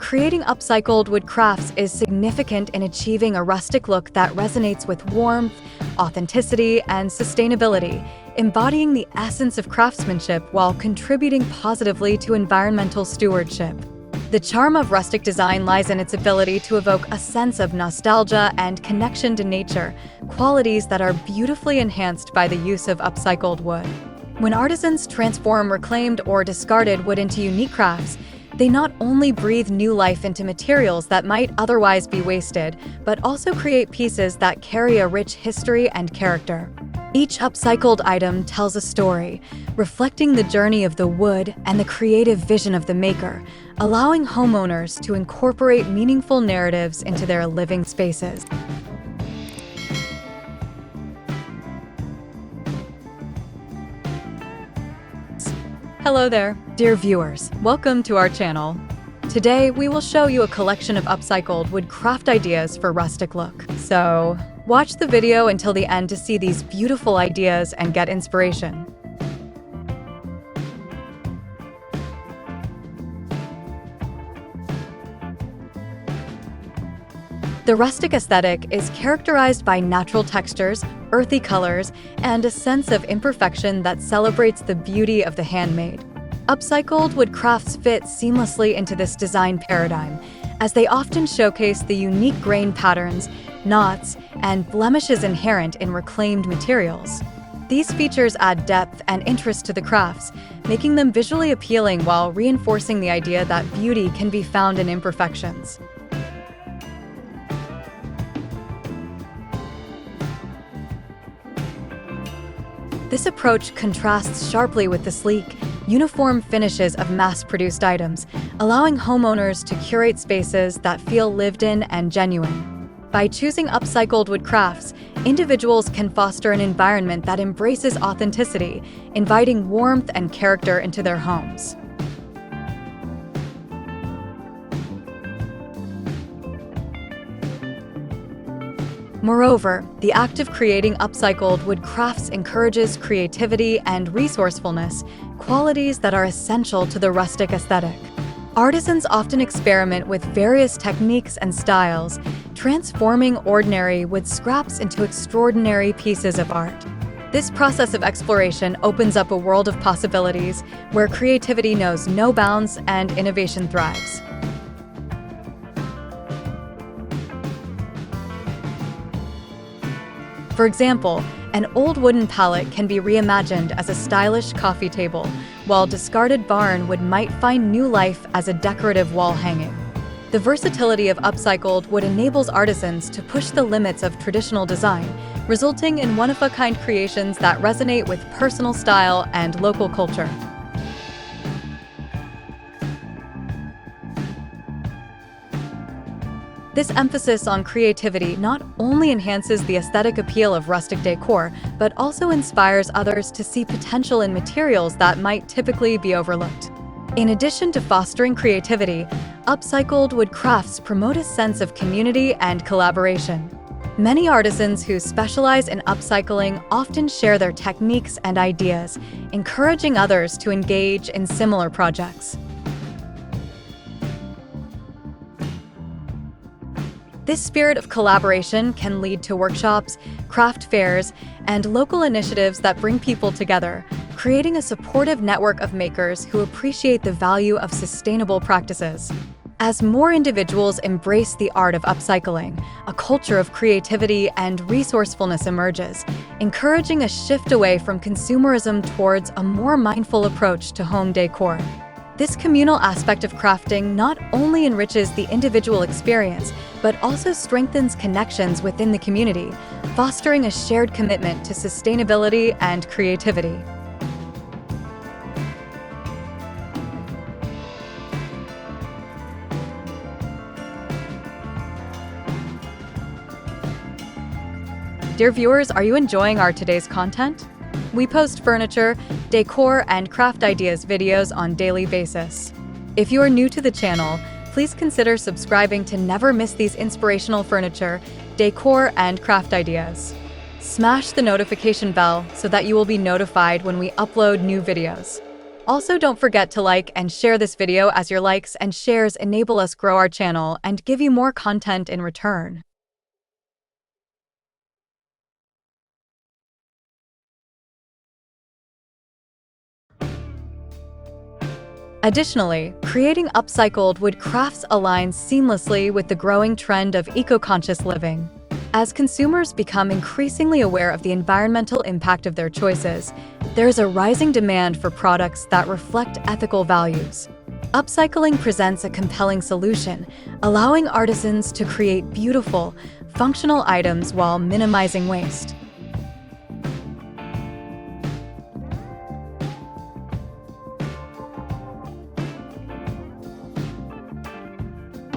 Creating upcycled wood crafts is significant in achieving a rustic look that resonates with warmth, authenticity, and sustainability, embodying the essence of craftsmanship while contributing positively to environmental stewardship. The charm of rustic design lies in its ability to evoke a sense of nostalgia and connection to nature, qualities that are beautifully enhanced by the use of upcycled wood. When artisans transform reclaimed or discarded wood into unique crafts, they not only breathe new life into materials that might otherwise be wasted, but also create pieces that carry a rich history and character. Each upcycled item tells a story, reflecting the journey of the wood and the creative vision of the maker, allowing homeowners to incorporate meaningful narratives into their living spaces. Hello there, dear viewers. Welcome to our channel. Today, we will show you a collection of upcycled wood craft ideas for rustic look. So, watch the video until the end to see these beautiful ideas and get inspiration. The rustic aesthetic is characterized by natural textures, earthy colors, and a sense of imperfection that celebrates the beauty of the handmade. Upcycled wood crafts fit seamlessly into this design paradigm, as they often showcase the unique grain patterns, knots, and blemishes inherent in reclaimed materials. These features add depth and interest to the crafts, making them visually appealing while reinforcing the idea that beauty can be found in imperfections. This approach contrasts sharply with the sleek, uniform finishes of mass-produced items, allowing homeowners to curate spaces that feel lived in and genuine. By choosing upcycled wood crafts, individuals can foster an environment that embraces authenticity, inviting warmth and character into their homes. Moreover, the act of creating upcycled wood crafts encourages creativity and resourcefulness, qualities that are essential to the rustic aesthetic. Artisans often experiment with various techniques and styles, transforming ordinary wood scraps into extraordinary pieces of art. This process of exploration opens up a world of possibilities where creativity knows no bounds and innovation thrives. For example, an old wooden pallet can be reimagined as a stylish coffee table, while discarded barn wood might find new life as a decorative wall hanging. The versatility of upcycled wood enables artisans to push the limits of traditional design, resulting in one-of-a-kind creations that resonate with personal style and local culture. This emphasis on creativity not only enhances the aesthetic appeal of rustic decor, but also inspires others to see potential in materials that might typically be overlooked. In addition to fostering creativity, upcycled wood crafts promote a sense of community and collaboration. Many artisans who specialize in upcycling often share their techniques and ideas, encouraging others to engage in similar projects. This spirit of collaboration can lead to workshops, craft fairs, and local initiatives that bring people together, creating a supportive network of makers who appreciate the value of sustainable practices. As more individuals embrace the art of upcycling, a culture of creativity and resourcefulness emerges, encouraging a shift away from consumerism towards a more mindful approach to home decor. This communal aspect of crafting not only enriches the individual experience, but also strengthens connections within the community, fostering a shared commitment to sustainability and creativity. Dear viewers, are you enjoying our today's content? We post furniture, decor, and craft ideas videos on a daily basis. If you are new to the channel, please consider subscribing to never miss these inspirational furniture, decor, and craft ideas. Smash the notification bell so that you will be notified when we upload new videos. Also, don't forget to like and share this video, as your likes and shares enable us grow our channel and give you more content in return. Additionally, creating upcycled wood crafts aligns seamlessly with the growing trend of eco-conscious living. As consumers become increasingly aware of the environmental impact of their choices, there is a rising demand for products that reflect ethical values. Upcycling presents a compelling solution, allowing artisans to create beautiful, functional items while minimizing waste.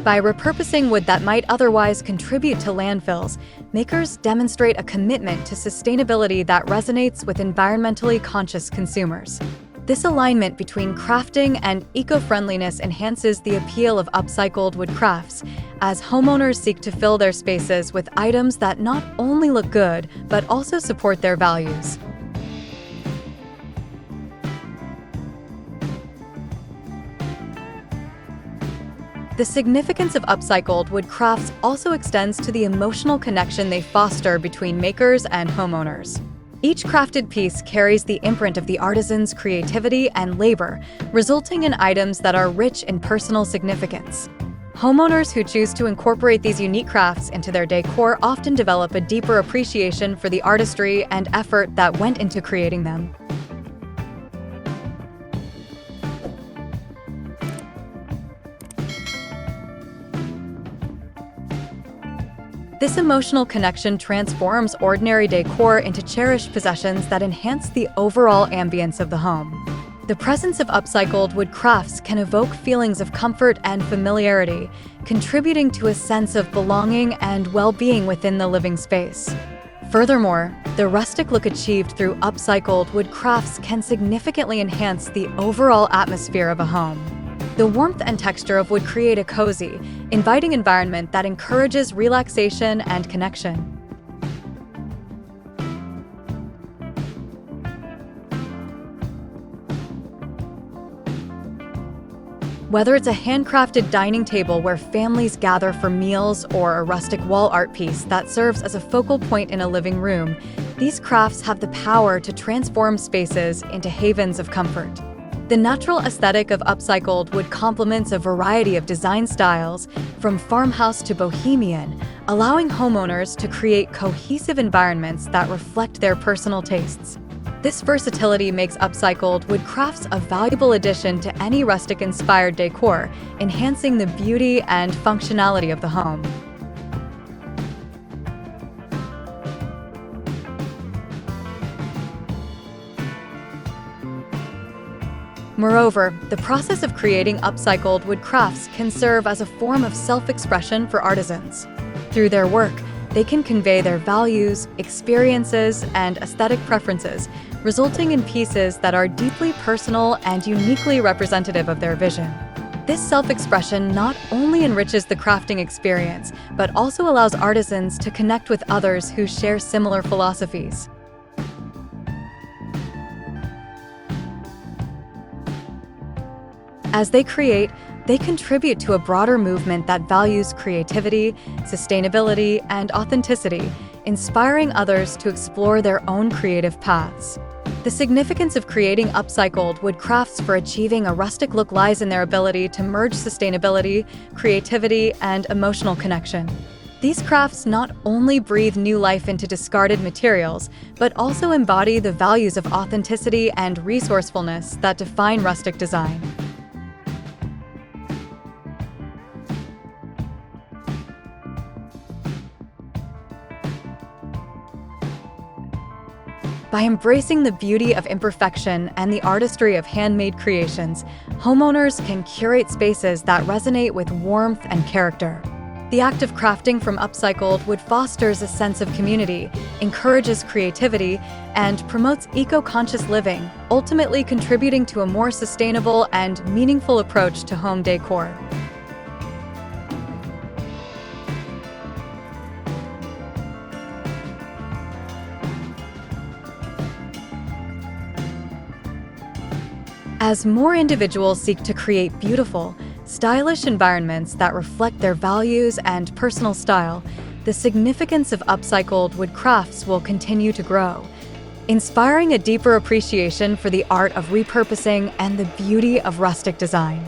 By repurposing wood that might otherwise contribute to landfills, makers demonstrate a commitment to sustainability that resonates with environmentally conscious consumers. This alignment between crafting and eco-friendliness enhances the appeal of upcycled wood crafts, as homeowners seek to fill their spaces with items that not only look good, but also support their values. The significance of upcycled wood crafts also extends to the emotional connection they foster between makers and homeowners. Each crafted piece carries the imprint of the artisan's creativity and labor, resulting in items that are rich in personal significance. Homeowners who choose to incorporate these unique crafts into their decor often develop a deeper appreciation for the artistry and effort that went into creating them. This emotional connection transforms ordinary decor into cherished possessions that enhance the overall ambience of the home. The presence of upcycled wood crafts can evoke feelings of comfort and familiarity, contributing to a sense of belonging and well-being within the living space. Furthermore, the rustic look achieved through upcycled wood crafts can significantly enhance the overall atmosphere of a home. The warmth and texture of wood create a cozy, inviting environment that encourages relaxation and connection. Whether it's a handcrafted dining table where families gather for meals or a rustic wall art piece that serves as a focal point in a living room, these crafts have the power to transform spaces into havens of comfort. The natural aesthetic of upcycled wood complements a variety of design styles, from farmhouse to bohemian, allowing homeowners to create cohesive environments that reflect their personal tastes. This versatility makes upcycled wood crafts a valuable addition to any rustic-inspired decor, enhancing the beauty and functionality of the home. Moreover, the process of creating upcycled wood crafts can serve as a form of self-expression for artisans. Through their work, they can convey their values, experiences, and aesthetic preferences, resulting in pieces that are deeply personal and uniquely representative of their vision. This self-expression not only enriches the crafting experience, but also allows artisans to connect with others who share similar philosophies. As they create, they contribute to a broader movement that values creativity, sustainability, and authenticity, inspiring others to explore their own creative paths. The significance of creating upcycled wood crafts for achieving a rustic look lies in their ability to merge sustainability, creativity, and emotional connection. These crafts not only breathe new life into discarded materials, but also embody the values of authenticity and resourcefulness that define rustic design. By embracing the beauty of imperfection and the artistry of handmade creations, homeowners can curate spaces that resonate with warmth and character. The act of crafting from upcycled wood fosters a sense of community, encourages creativity, and promotes eco-conscious living, ultimately contributing to a more sustainable and meaningful approach to home decor. As more individuals seek to create beautiful, stylish environments that reflect their values and personal style, the significance of upcycled wood crafts will continue to grow, inspiring a deeper appreciation for the art of repurposing and the beauty of rustic design.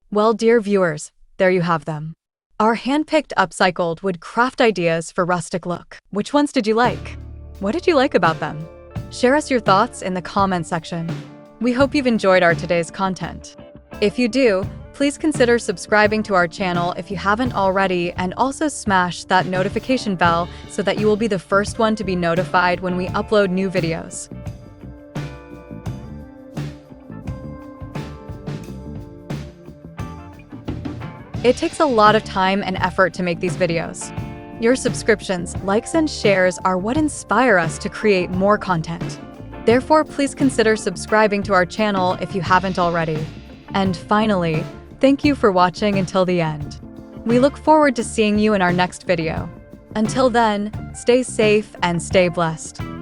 Well, dear viewers, there you have them. Our hand-picked upcycled wood craft ideas for rustic look. Which ones did you like? What did you like about them? Share us your thoughts in the comment section. We hope you've enjoyed our today's content. If you do, please consider subscribing to our channel if you haven't already, and also smash that notification bell so that you will be the first one to be notified when we upload new videos. It takes a lot of time and effort to make these videos. Your subscriptions, likes, and shares are what inspire us to create more content. Therefore, please consider subscribing to our channel if you haven't already. And finally, thank you for watching until the end. We look forward to seeing you in our next video. Until then, stay safe and stay blessed.